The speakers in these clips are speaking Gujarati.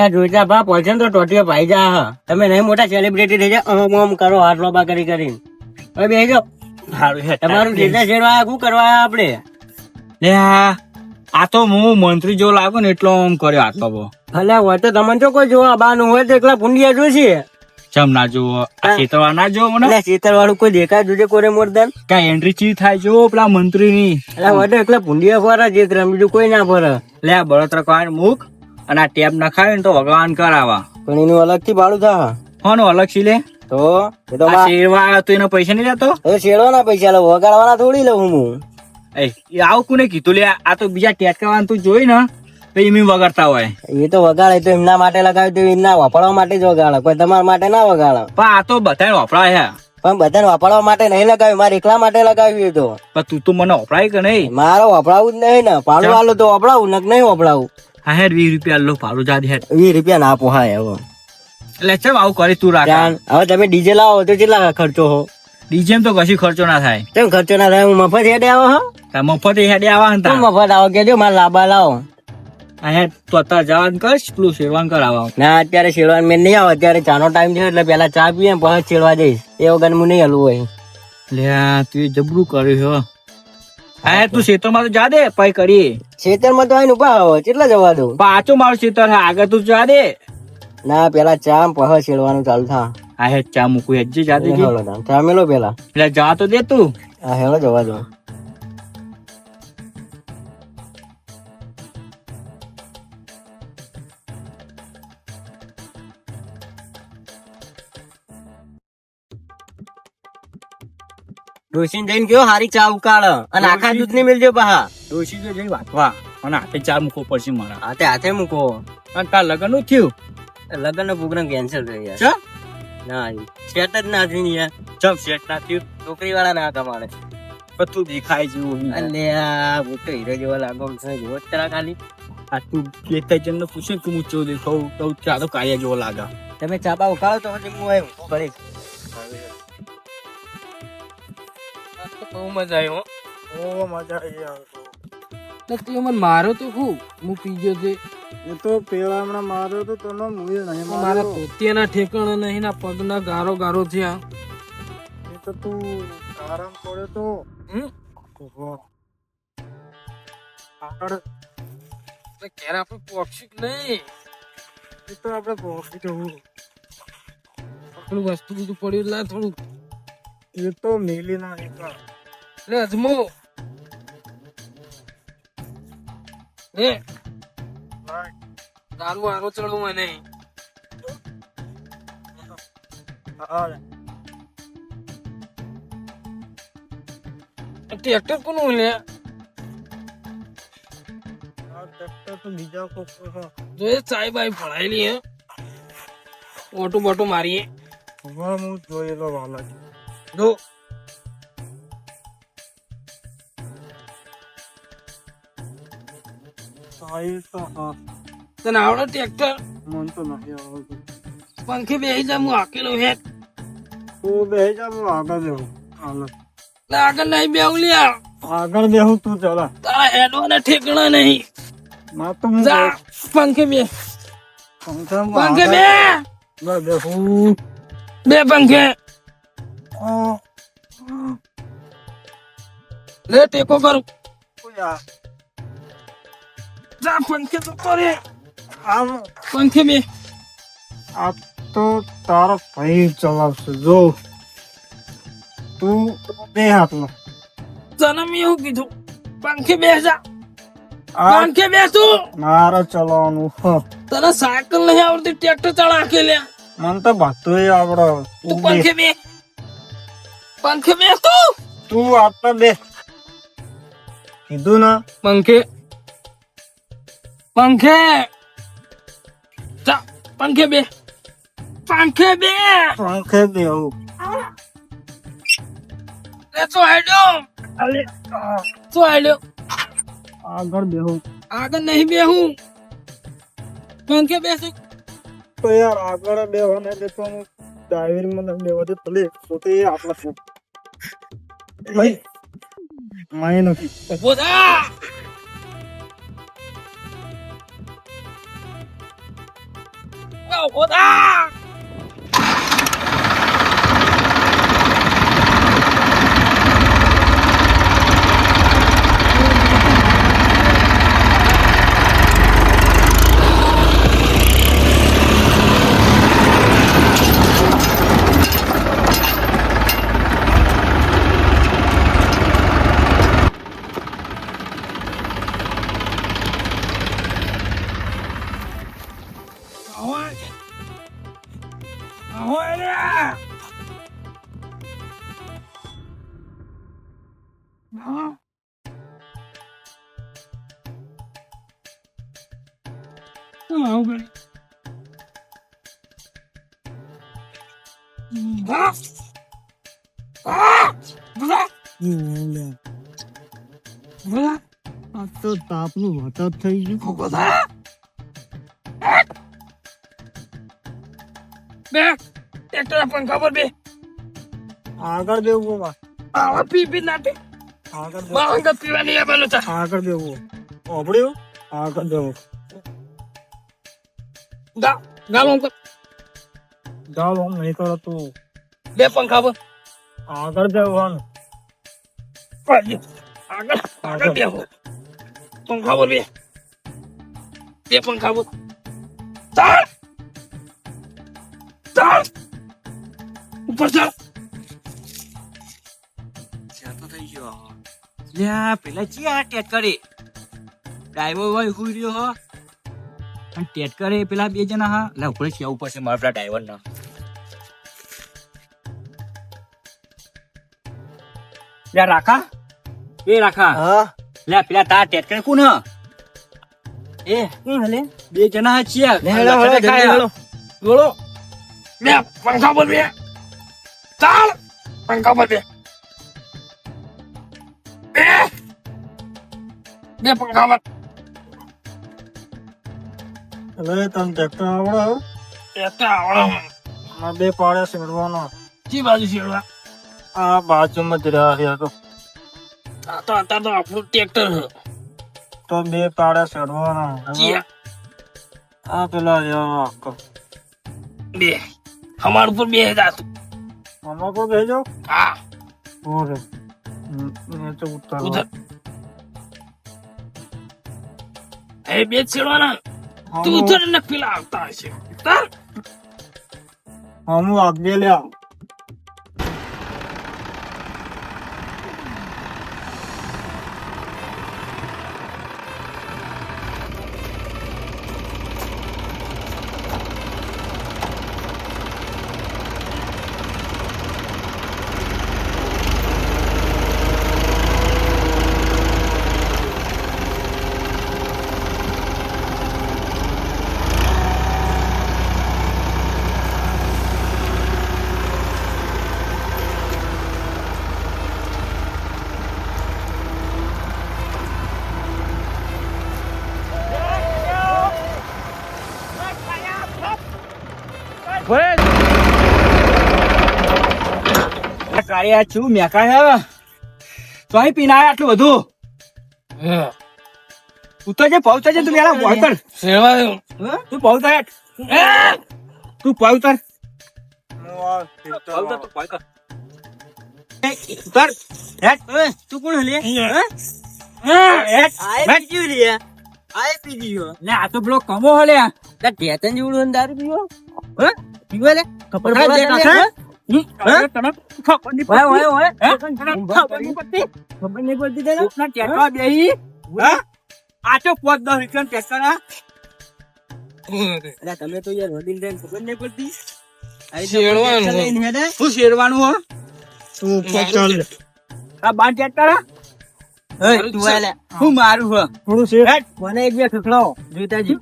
જોઈતા ભા પહોંચે તો ટોટીઓ ભાઈ જા હા. તમે નહીં મોટા સેલિબ્રિટી થઈ જાય ઓમ કરો હાથ લોબા કરી કરીને હવે બેસી જાઓ. તમારું સીધા શેરવા શું કરવા આપડે? લે આ તો હું મંત્રી જેવો લાગુ ને એટલો આમ કર્યો આટલો બહુ. અલ્યા હોય તો તમને જો કોઈ જોવા બાનું હોય તો એકલા ભૂંડિયા જોશે. ચમ ના જોવો ખેતરવા ના જોવો મને. એટલે ખેતર વાળું કોઈ દેખાય જોજે કોરે મોરદાન. ક્યાં એન્ટ્રી ચી થાય જો પેલા મંત્રી ની. એટલે હોય તો એકલા ભૂંડિયા ફરે ચિત્ર બીજું કોઈ ના ફરે. લે આ બળતરા કહેવાય મૂક અને આ ટેપ નખાવે ને તો ભગવાન કરાવા. પણ એનું અલગ થી ભાડું થાય. હોનો અલગ સી લે તો એ તો આ શેરવા તો એના પૈસા નહીં લેતો. હવે શેરવાના પૈસા લો વગાડવાના થોડી લઉં હું. એ આવું કોને કીધું લે આ તો બીજા ટેટકાવાનું તું જોઈ ને તો એમ વગાડતા હોય. એ તો વગાડે તો એમના માટે લગાવ્યું તો એમના વાપરવા માટે જ વગાડે કોઈ તમારા માટે ના વગાડે. પણ આ તો બધા વપરાય હે. પણ બધાને વાપરવા માટે નહીં લગાવ્યું મારે એકલા માટે લગાવ્યું. તો પણ તું તો મને વપરાય કે નહીં? મારે વપરાવું જ નહીં ને ભાડું આલો તો વપરાવું ને નહીં વપરાવું. હા હેર 20 રૂપિયા લો ભાડું જા દે. 20 રૂપિયા ના પોહાય હવે. એટલે ચમ આવું કરી તું રાખ. હવે તમે ડીજે લાવો તો કેટલા ખર્ચો હો? ડીજે તો કશી ખર્ચો ના થાય. કેમ ખર્ચો ના થાય? હું મફત હેડે આવો હા. મફત હેડે આવા ને મફત આવો કેજો મારે લાંબા લાવો. અહીંયા તો અત્યારે જવાનું કર પેલું શેરવાન કરાવવા. ના અત્યારે શેરવાન મેં નહીં આવો. અત્યારે ચાનો ટાઈમ છે એટલે પેલા ચા પીએ પછી શેરવા જઈશ. એ વગર હું નહીં હલવું હોય. લે તું જબરું કર્યું હો. હા તું ખેતરમાં તો જા દે પઈ કરીએ. ખેતરમાં તો આવીને ઉભા આવો કેટલા જવા દઉં? પાછું મારું ખેતર હે આગળ તું જા દે. ના પેલા ચા પછી શેરવાનું ચાલુ થા. આ હે ચા મૂકું હેજી જા દે. ચા મેલો પેલા. એટલે જા તો દે તું. હા હેલો જવા દો. ડોશી જઈને ગયો હારી ચા ઉકાળ અને આખા દૂધ ની મિલજો પહા. ડોશી તો જઈ વાંચવા અને હાથે ચા મૂકવો પડશે મારા. હાથે હાથે મૂકો. અને તાર લગ્ન નું થયું? લગ્ન નો પ્રોગ્રામ કેન્સલ થઈ ગયા. ચમ? ના સેટ જ ના થયું યાર. ચમ સેટ ના થયું? છોકરી વાળા ના કમાડે. પણ તું દેખાય જેવું. અલે આ મોટો હીરો જેવો લાગો છે જોત તરા ખાલી. આ તું બે જણ ને પૂછે કે હું ચો દેખાવ તો ચા તો કાયા જેવો લાગે. તમે ચાબા ઉકાળો તો પછી હું આવ્યું કરીશ. બહુ મજા આવી હો. ઓ મજા આવી તું મને મારો તો હું પીજો તે. એ તો પેલા હમણાં માર્યો તો તને મુએ નહીં મારા તોતિયાના ઠેકાણા નહીં ના પગના ગારો ગારો થયા. એ તો તું આરામ પડ્યો તો આગળ ઘેર આપણે પોક્ષિક નહીં. એ તો આપણે પહોંચી જવું. આપણું વસ્તુ બીજું પડ્યું લા થોડું. એ તો મેલી ના નીકળ. લે અજમો લે દારૂ આરો ચડવું મને. ટ્રેક્ટર કોનું લે? ટ્રેક્ટર તો બીજા કોક જો એ ચાય બાય ફળાયેલી હે. ઓટો બોટો મારીએ. હું જોયેલો વાલા જો તને આવડે ટ્રેક્ટર? મન તો નથી આવડતું. પંખે બેસી જા હું હાકેલો હેઠ. તું બે જા હું આગળ બેહું. આગળ નહીં બેવું લ્યા. આગળ બેહું તું ચલા. તારા હેડવાના ઠેકણા નહીં. ના તો હું જા પંખે બે. પંખે બે. બેહું. બે પંખે. લે ટેકો કરું. જા પંખે તો કરે. આમ પંખે બે. આ તો તારો ભાઈ ચલાવશે જો. તું બે હાથમાં. તને મેં એવું કીધું પંખે બેસ જા. પંખે બેસું. મારે ચલાવવાનું તને સાયકલ નહીં આવડતી ટ્રેક્ટર ચલાકે લે. મને તો બધું આવડે. તું પંખે બે. પંખે બેસ તું. તું આટલા બે કીધું ને. પંખે પંખે જા પંખે બે. પંખે બે. પંખે બેહું. લે તો હેડ્યો. તો હેડ્યો. આગળ બેહું. આગળ નહીં બેહું. પંખે બેસું. તો યાર આગળ બેવાને દેખવાનું ડ્રાઈવર મને લેવા દે ભલે પોતે આપણા છે ભાઈ માય નથી ઉભો થા ઉભો થા આ તો તાપનું વટપ થઈ ગયું બે ટ્રેક્ટર પંખા પર બે આગળ બેવું આવા પી નાટે આગળ બાંગ પીવાની આવવાનું છે આગળ બેવું ઓબડ્યું આગળ બેવું ગાલો અંકલ જાઓ આમ નહીં કરો તું બે પંખા પર આગળ બેવાનું આગળ આગળ બે પંખા પર બે પંખા પર ચાલ ચાલ ઉપર ચાલ થઈ ગયો લ્યા પેલા ચિયા ટેટ કરી ડ્રાઈવર હોય હુઈ રહ્યો હો અને ટેટ કરે પેલા બે જણા હા લા ઉપર છે ઉપર છે મારા ડ્રાઈવર ના લ્યા રાખા એ રાખા હા લ્યા પેલા તાર ટેટ કરે કોણ હ એ કોણ હલે બે જણા હા ચિયા લે હેલો હેલો જલ્દી હેલો બોલો બે પંખા પર બે ચાલ પંખા પર બે બે પંખા પર એટલે તને ટ્રેક્ટર આવડે ટ્રેક્ટર આવડે આ બે પાડે શેરવાનો જી બાજુ શેડવા આ બાજુમાં જ રહ્યા તો અત્યારે તો આપણું ટ્રેક્ટર છે તો બે પાડે શેરવાનો જી આ પેલા રહ્યા બે અમાર ઉપર બે હજાર આમાં કોઈ બેજો હા ઓરે તો ઉતારો ઉધર એ બે છેડવાના તું ઉધર ને પેલા આવતા હશે ઉતાર હમું આગળ લ્યા કાળિયા છું મેકા તો અહીં પીને આયા આટલું બધું ઉતરજે પહોંચે તું પેલા પહોંચર શેડવા તું પહોંચર તું પહોંચર ઉતર તું કોણ હલે બેઠ. પીજી રે આય પીજી હો લે આ તો પેલો કમો હલ્યા તા ટેતન જેવડું દારૂ પીવો હે પીવો લે ખબર પડે તને ખબર નહીં ઓય ઓય ઓય ખબર નહીં પડતી ખબર નહીં પડતી તને કોકના ટેટવા બેહી હા આ તો 5-10 રૂપિયા ટેટવા ના અલા તમે તો યાર વડીલ થઈને ખબર નહીં પડતી શેડવાનું. લઈને હેડે શું શેરવાનું હો તું ચાલ આ બાર ટેટવા ઓય તું આય લે હું મારું હો થોડું શેર મને એક બે ખખડાવો જોઈતાજી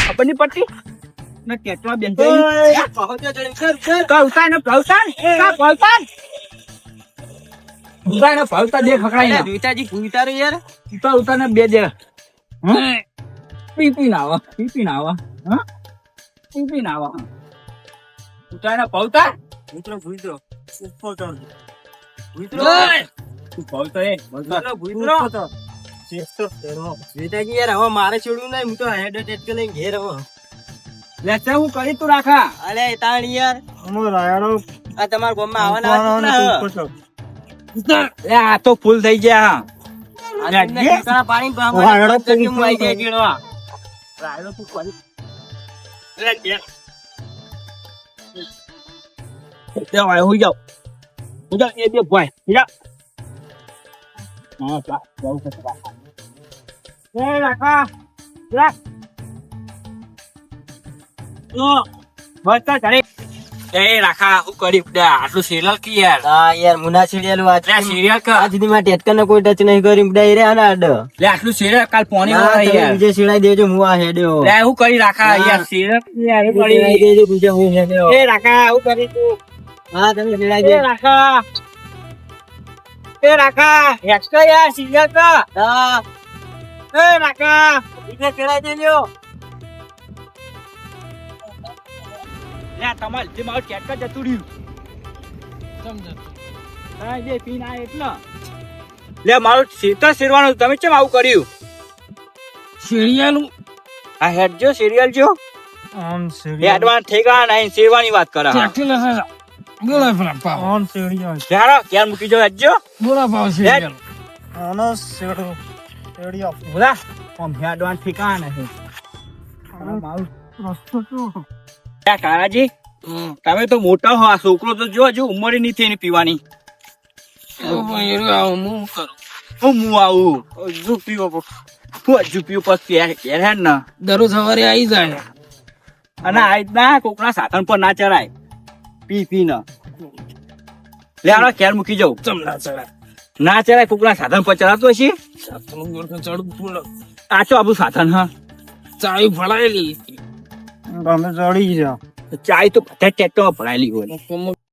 ખબર નહીં પડતી ના ટેટવા બેન ઓય. પહોંચ્યો ચડી કર કર કવતા ને ભવતા કા ભવતા ઉતા ને ભવતા દે ખકડાઈ ના જોઈતાજી કુઈતારો યાર ઉતા ઉતા ને બે દે પી ના આવા હા પી ના આવા ઉતારા પૌતા મિત્રો ભૂઈતો ઉપર ચડ તું પૌતો એ શ્વેતાજી યાર હવે મારે છોડવું નહીં, હું તો હેડ ટેટ લઈને ઘેર હવે. લેસે હું કરી તું રાખા અલે તાણ યાર અમો રાયડો આ તમારા ગામમાં આવવાના ઉપર હતા. ચડ લે આ તો ફૂલ થઈ ગયા આ તમને ઠેકાણા પાડીને તો હા, હેડો અમારે તો હું આઈ જાય ગીણવા. રાયડો તું કરી હું જાઉં એ બે ભાઈ જા હા જા જાઉં છે એ રાખા રાખ ઓ બસ ઘરે એ રાખા હું કરી આટલું સિરિયલ કી યાર હા યાર મુના સિરિયલ વાત લે સિરિયલ કા આજ સુધી માં ટેટકર ને કોઈ ટચ નહીં કરી ડાયરે આના અડ લે આટલું સિરિયલ કાલ પોણી ના, વાળા તમે યાર બીજે સિડાઈ દેજો હું આ હેડ્યો. લે હું કરી રાખા ના. યાર સિરિયલ યાર હું સિડાઈ કરી દેજો બીજે હું હેડ્યો. એ રાખા હું કરી તું હા તમે સિડાઈ એ દેજો. રાખા એ રાખા હેક્સ યાર સિરિયલ કા હા એ રાખા બીજે સિડાઈ દેજો. લે તમાર જે મારું ટેટકા જતું રહ્યું હા જે પીન આ એટલે લે મારું સીતા શેરવાનું તમે કેમ આવું કર્યું શેરિયાનું આ હેડ જો સિરિયલ જો ઓન એ સીડી એડવાન્સ થઈ ગયા નહીં શેરવાની વાત કરે હા ટેક્સી લખા બોલા પેલા પાવ ઓન સીડી ચાલો ક્યાં મૂકી જો હેડ જો બોલા પાવ શેરિયાનું આનો સીડો સીડી આપ બોલા ઓમ એડવાન્સ થઈ ગયા નહીં મારું રસ્તો તો લે કારાજી તમે તો મોટા હો આ છોકરો તો જો હજુ ઉંમર નહીં થઈ એની પીવાની હું આવું હજુ પીવો હું હજુ પીવું પછી હેડ ને દરરોજ સવારે આવી જાય અને આ રીતના કોકના સાધન પર ના ચડાય પી ને લે આનો ક્યાર મૂકી જાઉં ચમડા ચડા ના ચડાય કોકના સાધન પર ચડાતો હશે સાતનું ગોઠણ ચડું ફૂલ આચો આપણું સાધન હા ચાવી ફળાયેલી તમે ચડી જાઓ ચાય તો બધા ટ્રેક્ટરમાં ભરાયેલી હોય કોમો